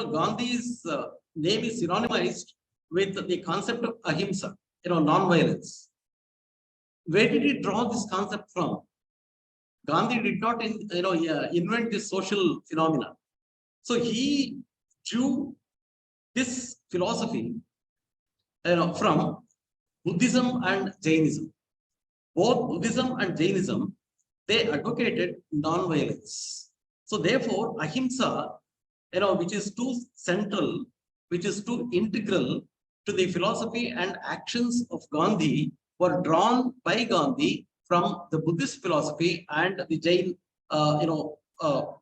Gandhi's name is synonymized with the concept of ahimsa, non-violence. Where did he draw this concept from? Gandhi did not, invent this social phenomena. So he drew this philosophy, from Buddhism and Jainism. Both Buddhism and Jainism, they advocated non-violence. So therefore, ahimsa, which is too central, which is too integral to the philosophy and actions of Gandhi, were drawn by Gandhi from the Buddhist philosophy and the Jain,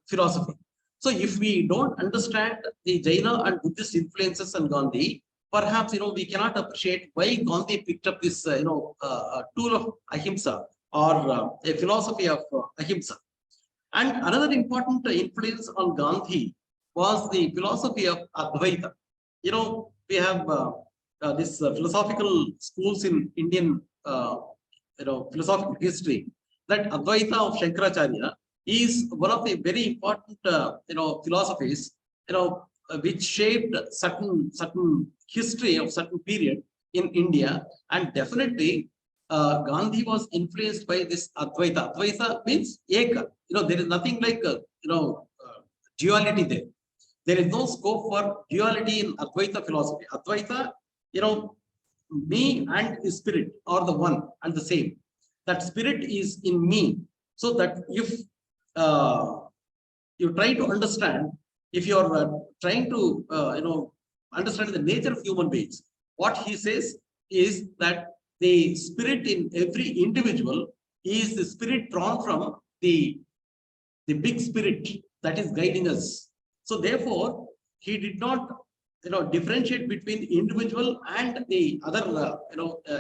philosophy. So if we don't understand the Jaina and Buddhist influences on Gandhi, perhaps we cannot appreciate why Gandhi picked up this tool of ahimsa, or a philosophy of ahimsa. And another important influence on Gandhi was the philosophy of Advaita. We have this philosophical schools in Indian philosophical history, that Advaita of Shankaracharya is one of the very important philosophies which shaped certain history of certain period in India. And definitely Gandhi was influenced by this Advaita. Advaita means Eka. There is nothing like duality there. There is no scope for duality in Advaita philosophy. Advaita, me and the spirit are the one and the same. That spirit is in me. So that if you try to understand, if you are trying to understand the nature of human beings, what he says is that the spirit in every individual is the spirit drawn from the big spirit that is guiding us. So therefore, he did not differentiate between the individual and the other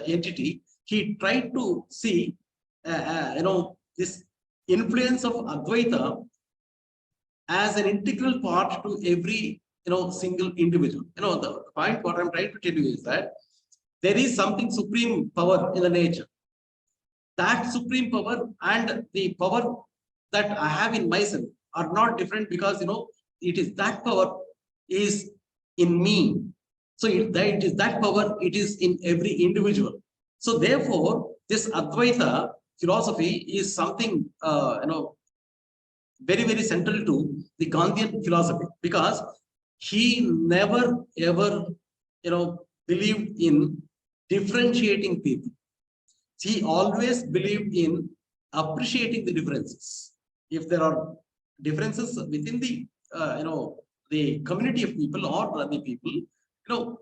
entity. He tried to see this influence of Advaita as an integral part to every single individual. The point what I'm trying to tell you is that there is something supreme power in the nature. That supreme power and the power that I have in myself are not different, because it is that power is in me. So it is that power, it is in every individual. So therefore, this Advaita philosophy is something very, very central to the Gandhian philosophy, because he never ever believed in differentiating people. He always believed in appreciating the differences. If there are differences within the community of people or the people,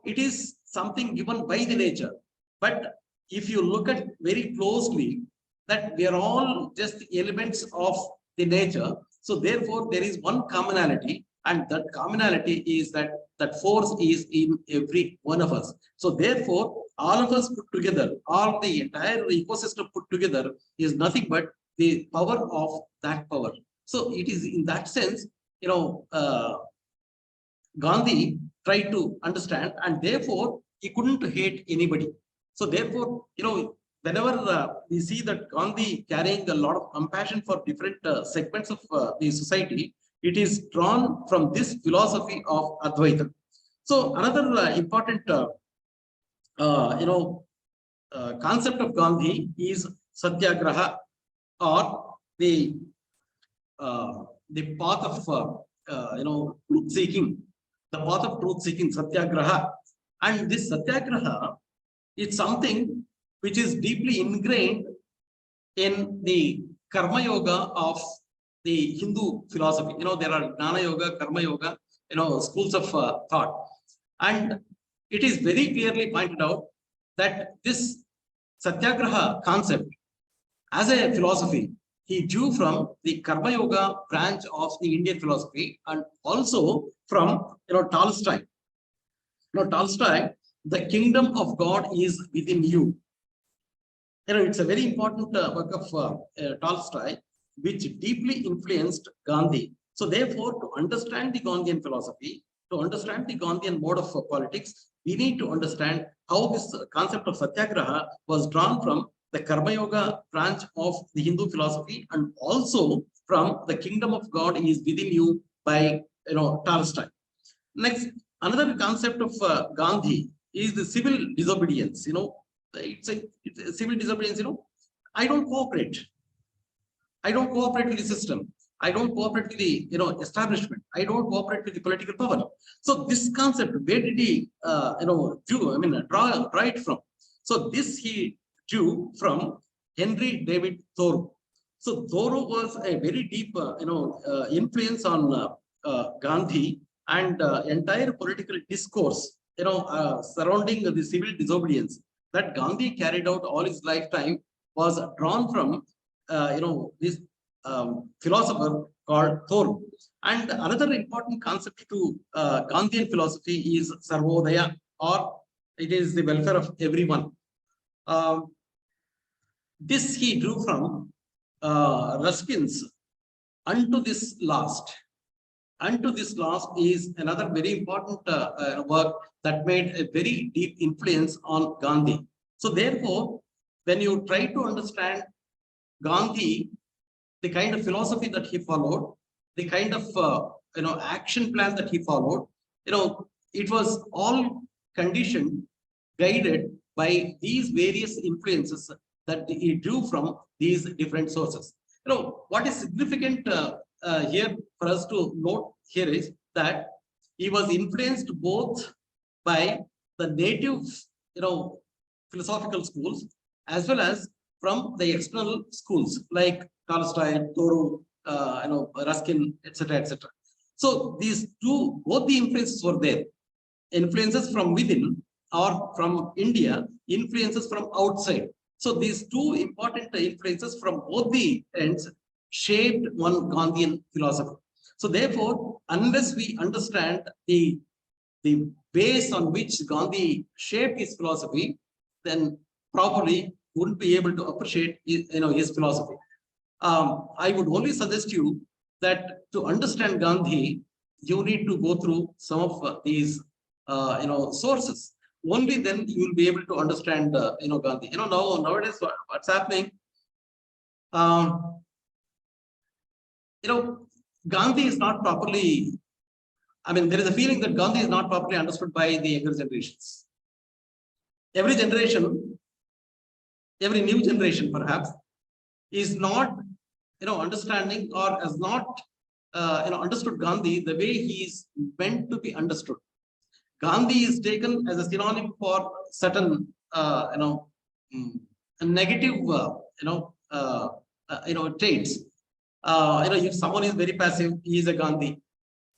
it is something given by the nature. But if you look at very closely, that we are all just elements of the nature. So therefore, there is one commonality, and that commonality is that force is in every one of us. So therefore, all of us put together, all the entire ecosystem put together, is nothing but the power of that power. So it is in that sense, Gandhi tried to understand, and therefore he couldn't hate anybody. So therefore, whenever we see that Gandhi carrying a lot of compassion for different segments of the society, it is drawn from this philosophy of Advaita. So another important concept of Gandhi is Satyagraha, or the path of truth seeking, the path of truth seeking, Satyagraha. And this Satyagraha is something which is deeply ingrained in the Karma Yoga of the Hindu philosophy. There are Jnana Yoga, Karma Yoga, schools of thought. And it is very clearly pointed out that this Satyagraha concept as a philosophy, he drew from the Karma Yoga branch of the Indian philosophy, and also from Tolstoy. Tolstoy, the kingdom of God is within you. It's a very important work of Tolstoy, which deeply influenced Gandhi. So therefore, to understand the Gandhian philosophy, to understand the Gandhian mode of politics, we need to understand how this concept of Satyagraha was drawn from the Karma Yoga branch of the Hindu philosophy, and also from the kingdom of God is within you by Tolstoy. Next, another concept of Gandhi is the civil disobedience. It's a civil disobedience. I don't cooperate. I don't cooperate with the system. I don't cooperate with the establishment. I don't cooperate with the political power. So this concept, where did he draw it from? So this he drew from Henry David Thoreau. So Thoreau was a very deep influence on Gandhi and entire political discourse surrounding the civil disobedience that Gandhi carried out all his lifetime was drawn from this philosopher called Thoreau. And another important concept to Gandhian philosophy is Sarvodaya, or it is the welfare of everyone. This he drew from Ruskin's Unto This Last. Unto This Last is another very important work that made a very deep influence on Gandhi. So therefore, when you try to understand Gandhi, the kind of philosophy that he followed, the kind of action plan that he followed, it was all conditioned, guided by these various influences that he drew from these different sources. What is significant here for us to note here is that he was influenced both by the native, philosophical schools as well as from the external schools like Tolstoy, Thoreau, Ruskin, etc., etc. So these two, both the influences were there. Influences from within or from India, influences from outside. So these two important influences from both the ends shaped one Gandhian philosophy. So therefore, unless we understand the base on which Gandhi shaped his philosophy, then probably wouldn't be able to appreciate his philosophy. I would only suggest you that to understand Gandhi, you need to go through some of these sources. Only then you will be able to understand Gandhi. Nowadays what's happening? Gandhi is not properly. There is a feeling that Gandhi is not properly understood by the younger generations. Every generation, every new generation perhaps, is not understanding or has not understood Gandhi the way he is meant to be understood. Gandhi is taken as a synonym for certain negative traits. If someone is very passive, he is a Gandhi.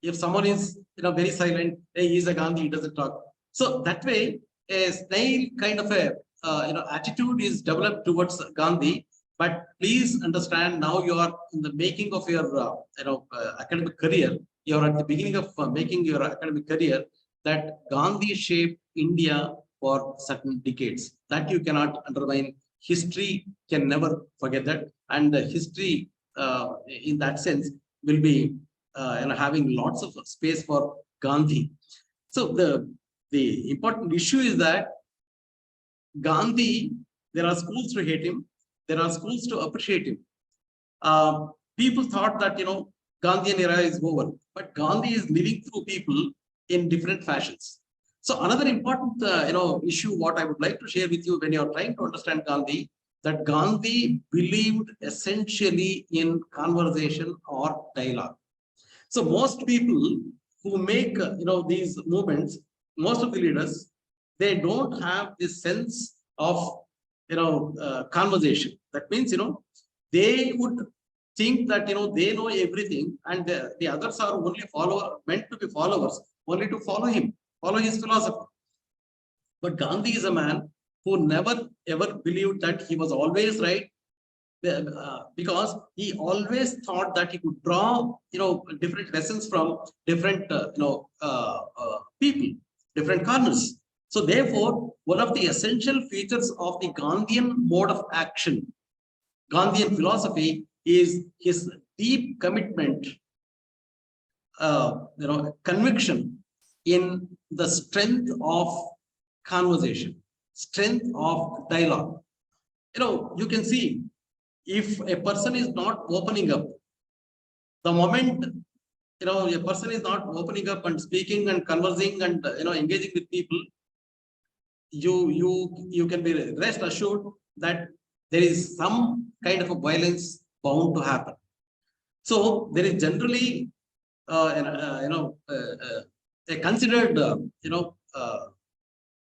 If someone is very silent, he is a Gandhi, he doesn't talk. So that way, a snail kind of a attitude is developed towards Gandhi. But please understand, now you are in the making of your academic career. You are at the beginning of making your academic career. That Gandhi shaped India for certain decades. That you cannot undermine. History can never forget that, and the history, in that sense, will be having lots of space for Gandhi. So the important issue is that Gandhi, there are schools to hate him, there are schools to appreciate him. People thought that Gandhian era is over, but Gandhi is living through people in different fashions. So another important issue, what I would like to share with you when you are trying to understand Gandhi, that Gandhi believed essentially in conversation or dialogue. So most people who make these movements, most of the leaders, they don't have this sense of conversation. That means they would think that they know everything, and the others are only meant to be followers, only to follow him, follow his philosophy. But Gandhi is a man who never ever believed that he was always right, because he always thought that he could draw different lessons from different people, different corners. So therefore, one of the essential features of the Gandhian mode of action, Gandhian philosophy, is his deep commitment, conviction in the strength of conversation, strength of dialogue. You can see, if a person is not opening up, the moment a person is not opening up and speaking and conversing and engaging with people, you can be rest assured that there is some kind of a violence bound to happen. So there is generally a considered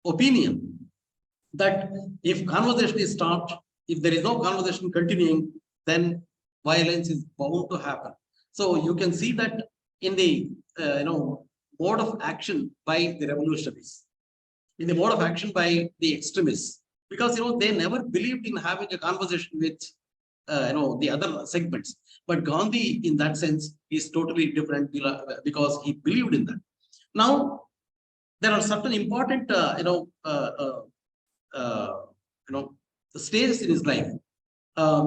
opinion that if conversation is stopped, if there is no conversation continuing, then violence is bound to happen. So you can see that in the mode of action by the revolutionaries, in the mode of action by the extremists, because they never believed in having a conversation with the other segments. But Gandhi, in that sense, is totally different because he believed in that. Now, there are certain important stages in his life,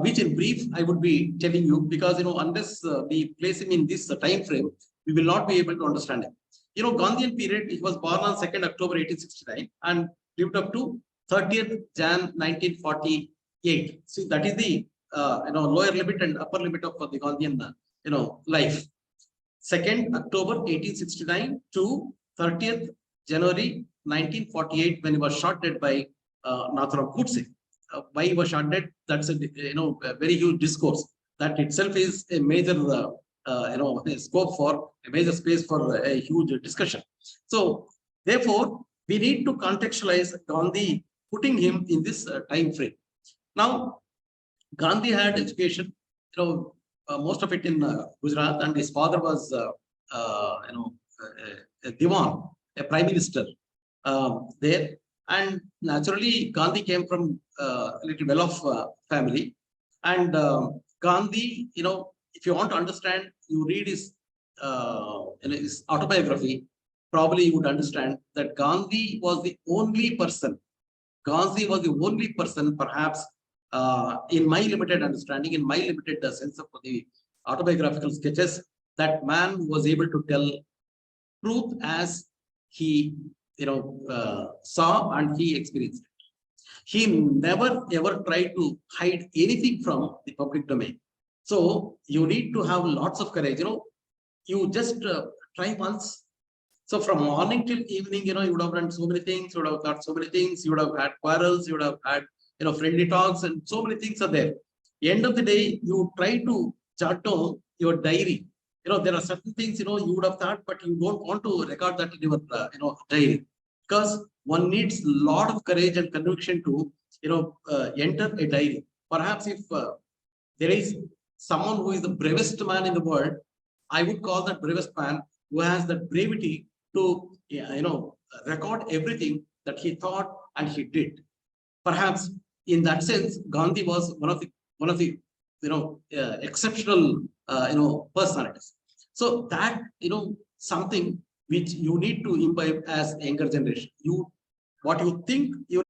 which in brief I would be telling you, because unless we place him in this time frame, we will not be able to understand him. Gandhian period, he was born on 2nd October 1869 and lived up to 30th Jan 1948. See, that is the lower limit and upper limit of the Gandhian life. 2nd October 1869 to 30th January 1948, when he was shot dead by Nathuram Godse. Why he was shot dead? That's a a very huge discourse. That itself is a major a scope for a major space for a huge discussion. So therefore, we need to contextualize Gandhi, putting him in this time frame. Now, Gandhi had education, most of it in Gujarat, and his father was, a diwan, a prime minister there. And naturally, Gandhi came from a little well-off family. And Gandhi, if you want to understand, you read his autobiography, probably you would understand that Gandhi was the only person. Gandhi was the only person, perhaps, in my limited understanding, in my limited sense of the autobiographical sketches, that man was able to tell truth as he saw and he experienced it. He never ever tried to hide anything from the public domain. So you need to have lots of courage. You just try once. So from morning till evening, you would have done so many things, you would have got so many things, you would have had quarrels, you would have had friendly talks, and so many things are there. End of the day, you try to jot down your diary. There are certain things you would have thought, but you don't want to record that in your diary, because one needs a lot of courage and conviction to enter a diary. Perhaps if there is someone who is the bravest man in the world, I would call that bravest man who has that bravery to record everything that he thought and he did. Perhaps in that sense, Gandhi was one of the exceptional personalities. So that something which you need to imbibe as younger generation. What you think you